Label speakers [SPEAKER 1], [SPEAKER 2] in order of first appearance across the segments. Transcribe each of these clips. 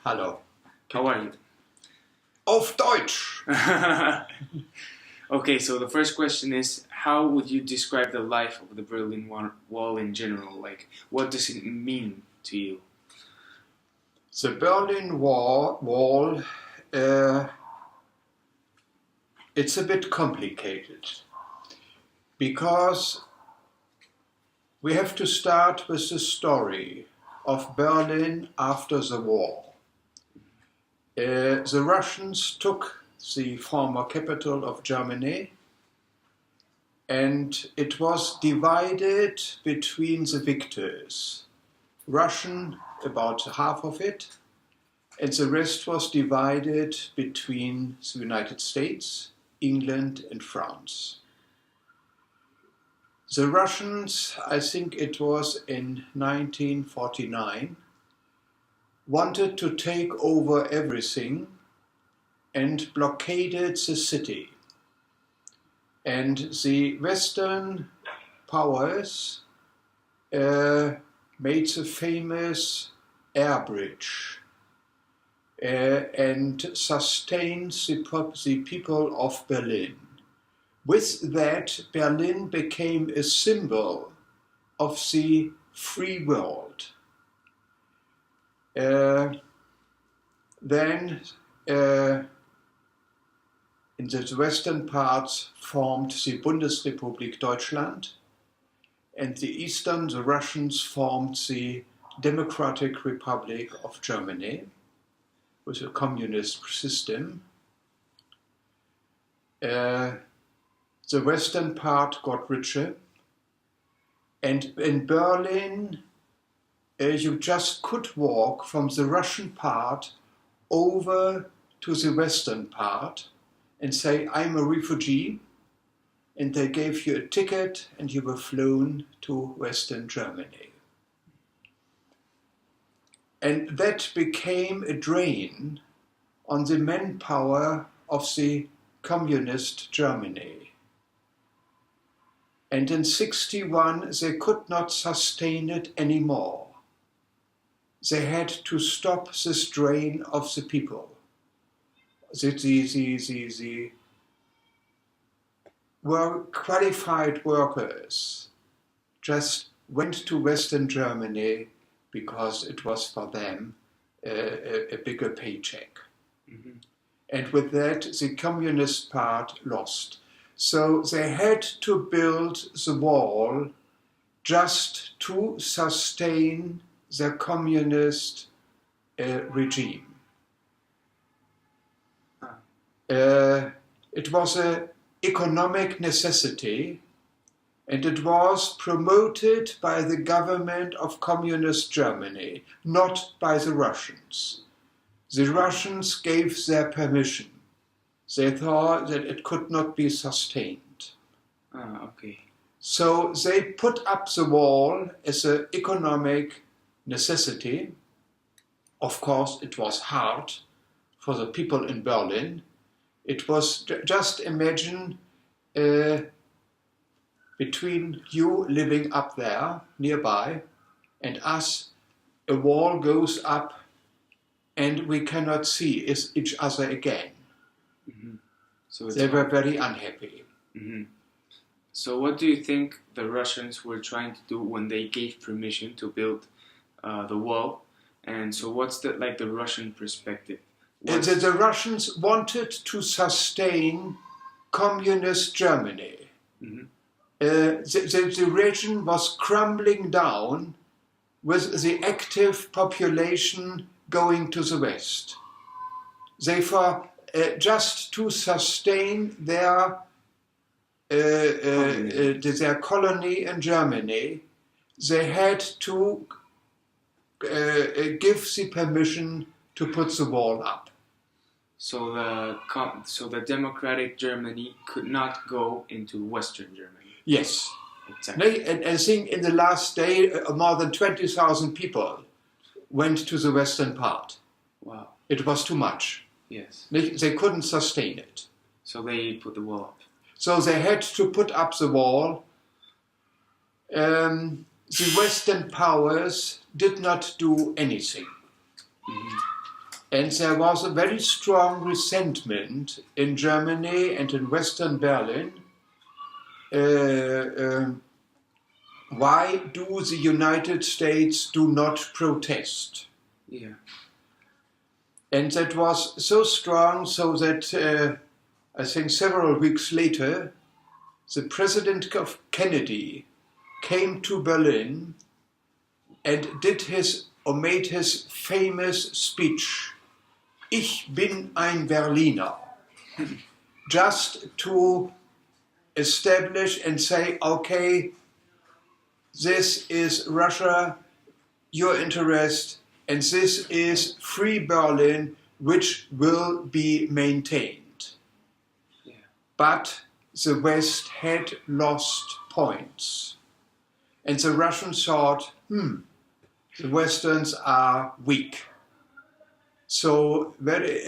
[SPEAKER 1] Hallo.
[SPEAKER 2] How are you?
[SPEAKER 1] Auf Deutsch!
[SPEAKER 2] Okay, so the first question is, how would you describe the life of the Berlin Wall in general? Like, what does it mean to you?
[SPEAKER 1] The Berlin Wall, it's a bit complicated because we have to start with the story of Berlin after the war. The Russians took the former capital of Germany, and it was divided between the victors. Russian, about half of it, and the rest was divided between the United States, England, and France. The Russians, I think it was in 1949, wanted to take over everything and blockaded the city. And the Western powers made the famous air bridge and sustained the people of Berlin. With that, Berlin became a symbol of the free world. Then in the western parts formed the Bundesrepublik Deutschland, and the eastern, the Russians, formed the Democratic Republic of Germany with a communist system. The western part got richer, and in Berlin you just could walk from the Russian part over to the western part and say, I'm a refugee, and they gave you a ticket and you were flown to Western Germany. And that became a drain on the manpower of the communist Germany. And in 1961 they could not sustain it anymore. They had to stop this drain of the people. The qualified workers just went to Western Germany because it was for them a bigger paycheck. Mm-hmm. And with that, the communist part lost. So they had to build the wall just to sustain the communist regime. It was an economic necessity, and it was promoted by the government of communist Germany, not by the Russians. The Russians gave their permission. They thought that it could not be sustained.
[SPEAKER 2] Okay.
[SPEAKER 1] So they put up the wall as an economic necessity. Of course, it was hard for the people in Berlin. It was, just imagine between you living up there nearby and us, a wall goes up and we cannot see each other again.
[SPEAKER 2] Mm-hmm. So
[SPEAKER 1] they were very unhappy.
[SPEAKER 2] Mm-hmm. So what do you think the Russians were trying to do when they gave permission to build the wall? And so what's the Russian perspective?
[SPEAKER 1] The Russians wanted to sustain communist Germany. Mm-hmm. The region was crumbling down with the active population going to the west. Therefore, just to sustain their colony in Germany, they had to give the permission to put the wall up.
[SPEAKER 2] So the democratic Germany could not go into Western Germany.
[SPEAKER 1] Yes.
[SPEAKER 2] Exactly.
[SPEAKER 1] And I think in the last day, more than 20,000 people went to the western part.
[SPEAKER 2] Wow.
[SPEAKER 1] It was too much.
[SPEAKER 2] Yes.
[SPEAKER 1] They couldn't sustain it.
[SPEAKER 2] So they put the wall up.
[SPEAKER 1] So they had to put up the wall. The Western powers did not do anything.
[SPEAKER 2] Mm-hmm.
[SPEAKER 1] And there was a very strong resentment in Germany and in Western Berlin. Why do the United States do not protest?
[SPEAKER 2] Yeah.
[SPEAKER 1] And that was so strong so that I think several weeks later, the President of Kennedy came to Berlin and made his famous speech, Ich bin ein Berliner, just to establish and say, okay, this is Russia, your interest, and this is free Berlin, which will be maintained.
[SPEAKER 2] Yeah.
[SPEAKER 1] But the West had lost points. And the Russians thought, the Westerns are weak. So very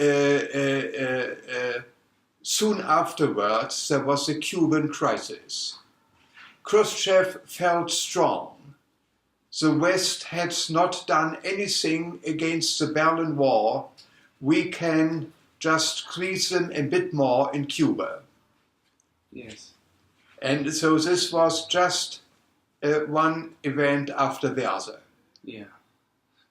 [SPEAKER 1] soon afterwards, there was the Cuban crisis. Khrushchev felt strong. The West had not done anything against the Berlin Wall. We can just squeeze them a bit more in Cuba.
[SPEAKER 2] Yes.
[SPEAKER 1] And so this was just one event after the other.
[SPEAKER 2] Yeah.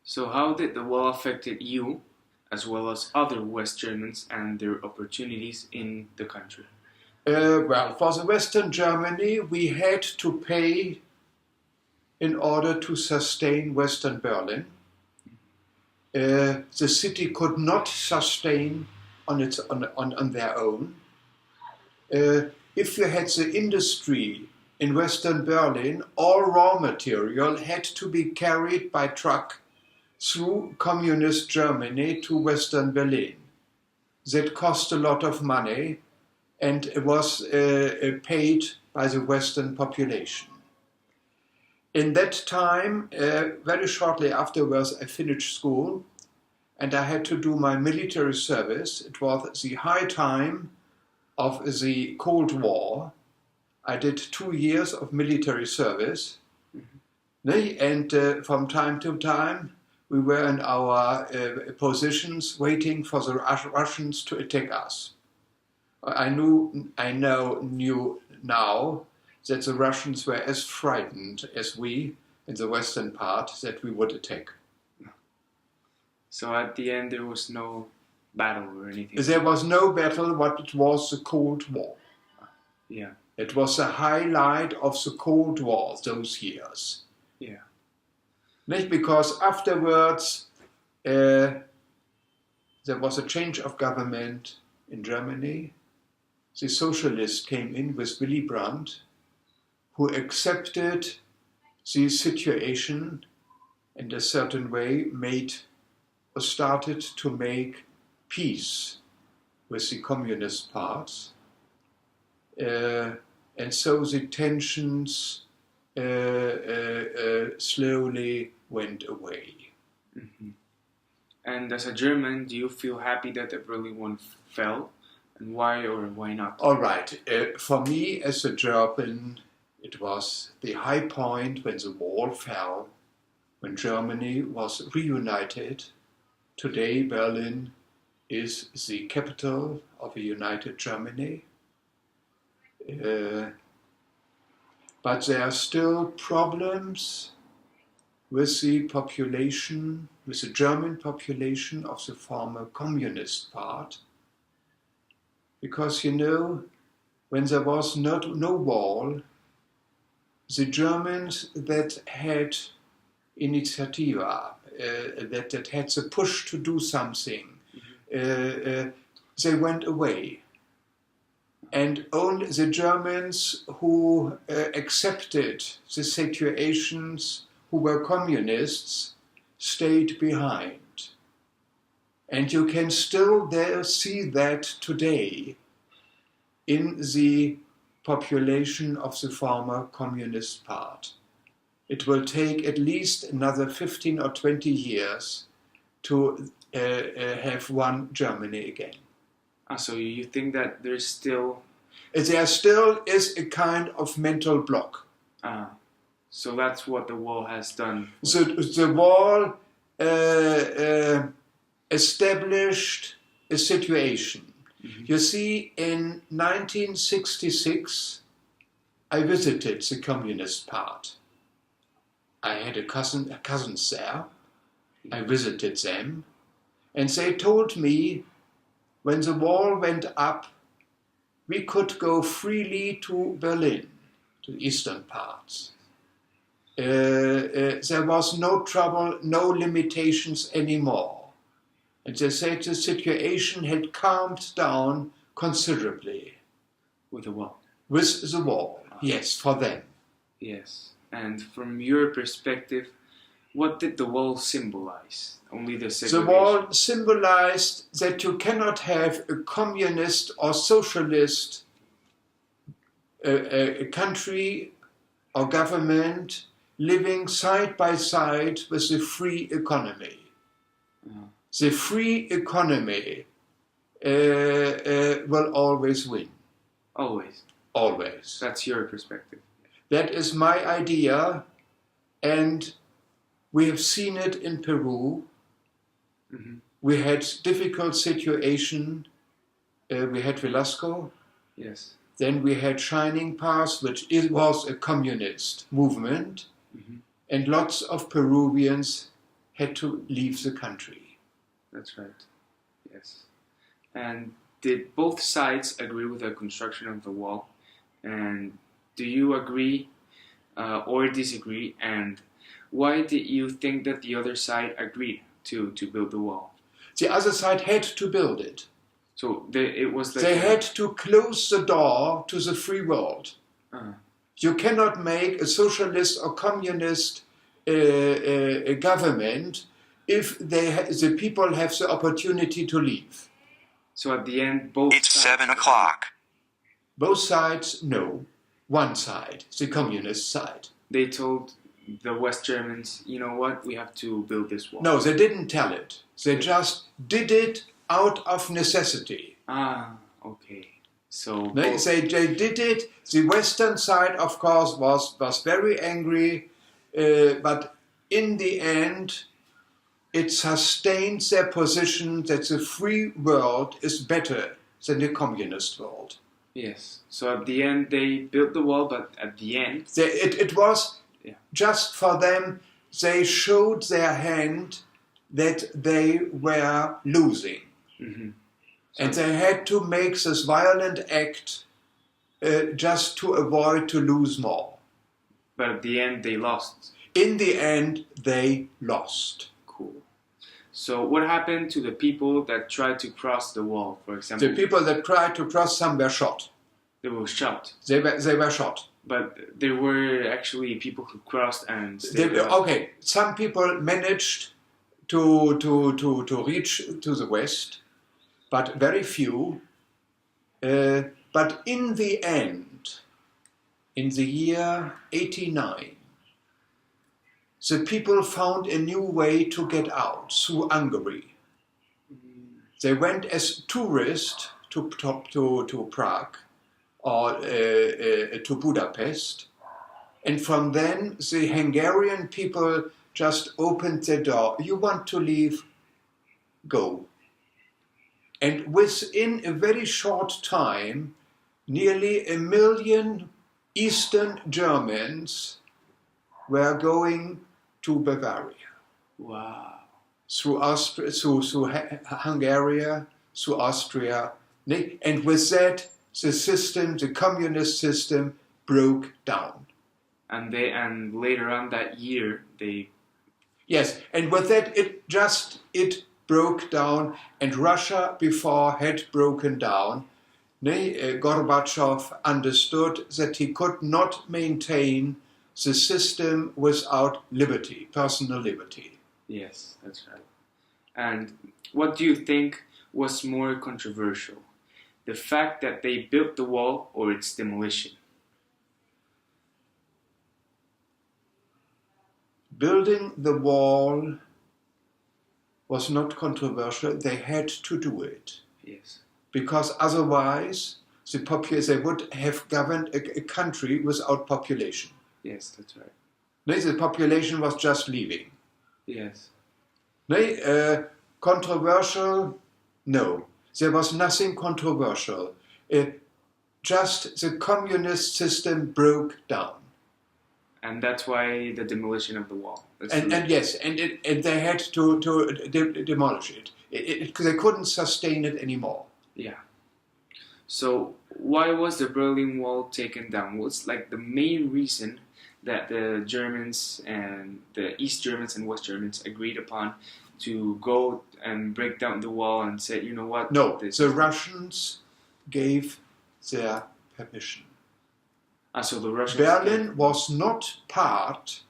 [SPEAKER 2] So how did the war affected you, as well as other West Germans and their opportunities in the country?
[SPEAKER 1] Well, for the Western Germany, we had to pay in order to sustain Western Berlin. The city could not sustain on their own. If you had the industry in Western Berlin, all raw material had to be carried by truck through communist Germany to Western Berlin. That cost a lot of money and it was paid by the Western population. In that time, very shortly afterwards, I finished school and I had to do my military service. It was the high time of the Cold War. I did 2 years of military service. Mm-hmm. And from time to time, we were in our positions waiting for the Russians to attack us. I knew now that the Russians were as frightened as we in the western part that we would attack.
[SPEAKER 2] So at the end there was no battle or anything?
[SPEAKER 1] There was no battle, but it was the Cold War.
[SPEAKER 2] Yeah.
[SPEAKER 1] It was the highlight of the Cold War those years.
[SPEAKER 2] Yeah.
[SPEAKER 1] Not because afterwards there was a change of government in Germany. The socialists came in with Willy Brandt, who accepted the situation in a certain way, started to make peace with the communist parts. And so the tensions slowly went away.
[SPEAKER 2] Mm-hmm. And as a German, do you feel happy that the Berlin Wall fell? And why or why not?
[SPEAKER 1] All right. For me, as a German, it was the high point when the wall fell, when Germany was reunited. Today, Berlin is the capital of a united Germany. But there are still problems with the population, with the German population of the former communist part. Because, when there was no wall, the Germans that had initiativa, that had the push to do something, they went away. And only the Germans who accepted the situations, who were communists, stayed behind. And you can still see that today in the population of the former communist part. It will take at least another 15 or 20 years to have one Germany again.
[SPEAKER 2] So you think that there still
[SPEAKER 1] is a kind of mental block.
[SPEAKER 2] So that's what the wall has done.
[SPEAKER 1] The wall established a situation.
[SPEAKER 2] Mm-hmm.
[SPEAKER 1] You see, in 1966, I visited the Communist part. I had cousins there. I visited them, and they told me when the wall went up, we could go freely to Berlin, to the eastern parts. There was no trouble, no limitations anymore. And they said the situation had calmed down considerably.
[SPEAKER 2] With the wall.
[SPEAKER 1] With the wall, yes, for them.
[SPEAKER 2] Yes. And from your perspective, what did the wall symbolize? Only the segregation?
[SPEAKER 1] The wall symbolized that you cannot have a communist or socialist a country or government living side by side with a free economy. The free economy will always win.
[SPEAKER 2] Always.
[SPEAKER 1] Always.
[SPEAKER 2] That's your perspective.
[SPEAKER 1] That is my idea, and we have seen it in Peru.
[SPEAKER 2] Mm-hmm.
[SPEAKER 1] We had difficult situation. We had Velasco.
[SPEAKER 2] Yes.
[SPEAKER 1] Then we had Shining Path, which was a communist movement,
[SPEAKER 2] mm-hmm.
[SPEAKER 1] and lots of Peruvians had to leave the country.
[SPEAKER 2] That's right. Yes. And did both sides agree with the construction of the wall? And do you agree or disagree? And why did you think that the other side agreed to build the wall?
[SPEAKER 1] The other side had to build it.
[SPEAKER 2] So it was like
[SPEAKER 1] they had to close the door to the free world. You cannot make a socialist or communist government if the people have the opportunity to leave.
[SPEAKER 2] So at the end, both
[SPEAKER 3] It's
[SPEAKER 2] sides
[SPEAKER 3] 7 o'clock.
[SPEAKER 1] Both sides, no. One side, the communist side.
[SPEAKER 2] They told the West Germans, you know what, we have to build this wall.
[SPEAKER 1] No, they didn't tell it. They just did it out of necessity.
[SPEAKER 2] Okay. So
[SPEAKER 1] They did it. The Western side, of course, was very angry, but in the end, it sustained their position that the free world is better than the communist world.
[SPEAKER 2] Yes. So at the end, they built the wall, but at the end...
[SPEAKER 1] It was just for them, they showed their hand that they were losing.
[SPEAKER 2] Mm-hmm.
[SPEAKER 1] And they had to make this violent act just to avoid to lose more.
[SPEAKER 2] But at the end, they lost.
[SPEAKER 1] In the end, they lost.
[SPEAKER 2] Cool. So what happened to the people that tried to cross the wall, for example?
[SPEAKER 1] The people that tried to cross, some were shot.
[SPEAKER 2] They were shot.
[SPEAKER 1] They were shot.
[SPEAKER 2] But there were actually people who crossed and stayed.
[SPEAKER 1] Okay, some people managed to reach to the west, but very few. But in the end, in the year 89, the people found a new way to get out through Hungary. They went as tourists to Prague or to Budapest, and from then the Hungarian people just opened the door. You want to leave? Go. And within a very short time, nearly 1 million Eastern Germans were going to Bavaria.
[SPEAKER 2] Wow.
[SPEAKER 1] Through Austria, through Hungary, through Austria. And with that, the system, the communist system, broke down.
[SPEAKER 2] And later on that year, they...
[SPEAKER 1] Yes, and with that, it broke down, and Russia before had broken down. Gorbachev understood that he could not maintain the system without liberty, personal liberty.
[SPEAKER 2] Yes, that's right. And what do you think was more controversial? The fact that they built the wall or its demolition?
[SPEAKER 1] Building the wall was not controversial. They had to do it.
[SPEAKER 2] Yes.
[SPEAKER 1] Because otherwise, they would have governed a country without population.
[SPEAKER 2] Yes, that's right.
[SPEAKER 1] The population was just leaving.
[SPEAKER 2] Yes.
[SPEAKER 1] Controversial? No. There was nothing controversial. Just the communist system broke down.
[SPEAKER 2] And that's why the demolition of the wall.
[SPEAKER 1] And yes, and they had to demolish it. They couldn't sustain it anymore.
[SPEAKER 2] Yeah. So why was the Berlin Wall taken down? What's like the main reason that the Germans and the East Germans and West Germans agreed upon to go and break down the wall and say, you know what?
[SPEAKER 1] No, the Russians gave their permission.
[SPEAKER 2] So the Russians.
[SPEAKER 1] Berlin was not part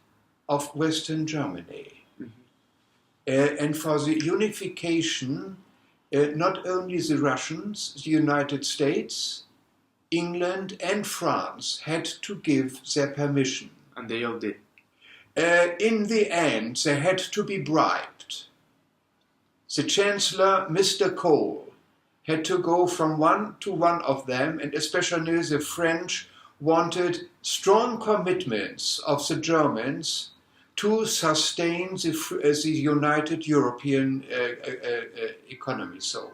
[SPEAKER 1] of Western Germany.
[SPEAKER 2] Mm-hmm.
[SPEAKER 1] And for the unification, not only the Russians, the United States, England and France had to give their permission.
[SPEAKER 2] And they all did.
[SPEAKER 1] In the end, they had to be bribed. The Chancellor, Mr. Kohl, had to go from one to one of them, and especially the French wanted strong commitments of the Germans to sustain the United European Economy Zone.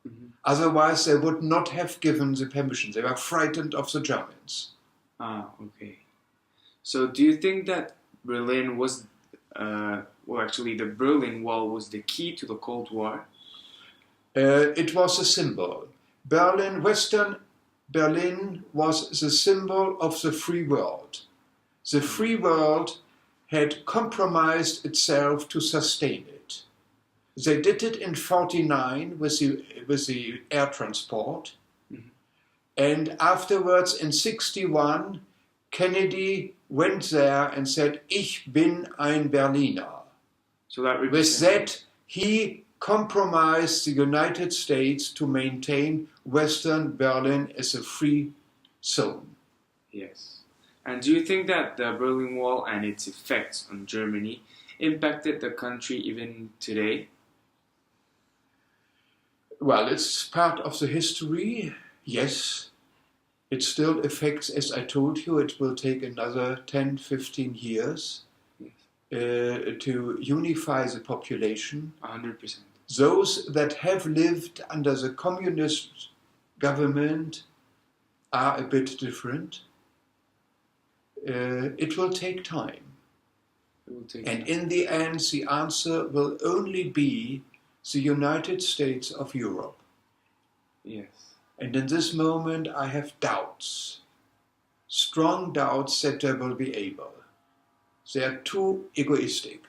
[SPEAKER 2] Mm-hmm.
[SPEAKER 1] Otherwise, they would not have given the permission. They were frightened of the Germans.
[SPEAKER 2] Ah, okay. So do you think that Berlin was, actually the Berlin Wall was the key to the Cold War?
[SPEAKER 1] It was a symbol. Western Berlin was the symbol of the free world. The free world had compromised itself to sustain it. They did it in 1949 with the air transport. Mm-hmm. And afterwards in 1961, Kennedy went there and said, "Ich bin ein Berliner."
[SPEAKER 2] So that
[SPEAKER 1] with that, he compromised the United States to maintain Western Berlin as a free zone.
[SPEAKER 2] Yes. And do you think that the Berlin Wall and its effects on Germany impacted the country even today?
[SPEAKER 1] Well, it's part of the history, yes. It still affects, as I told you, it will take another 10, 15 years to unify the population.
[SPEAKER 2] 100%.
[SPEAKER 1] Those that have lived under the communist government are a bit different. It will take time. And in the end, the answer will only be the United States of Europe.
[SPEAKER 2] Yes.
[SPEAKER 1] And in this moment, I have doubts, strong doubts that they will be able. They are too egoistic.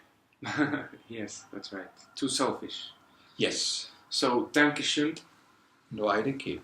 [SPEAKER 2] Yes, that's right. Too selfish.
[SPEAKER 1] Yes.
[SPEAKER 2] So, Dankeschön.
[SPEAKER 1] No idea.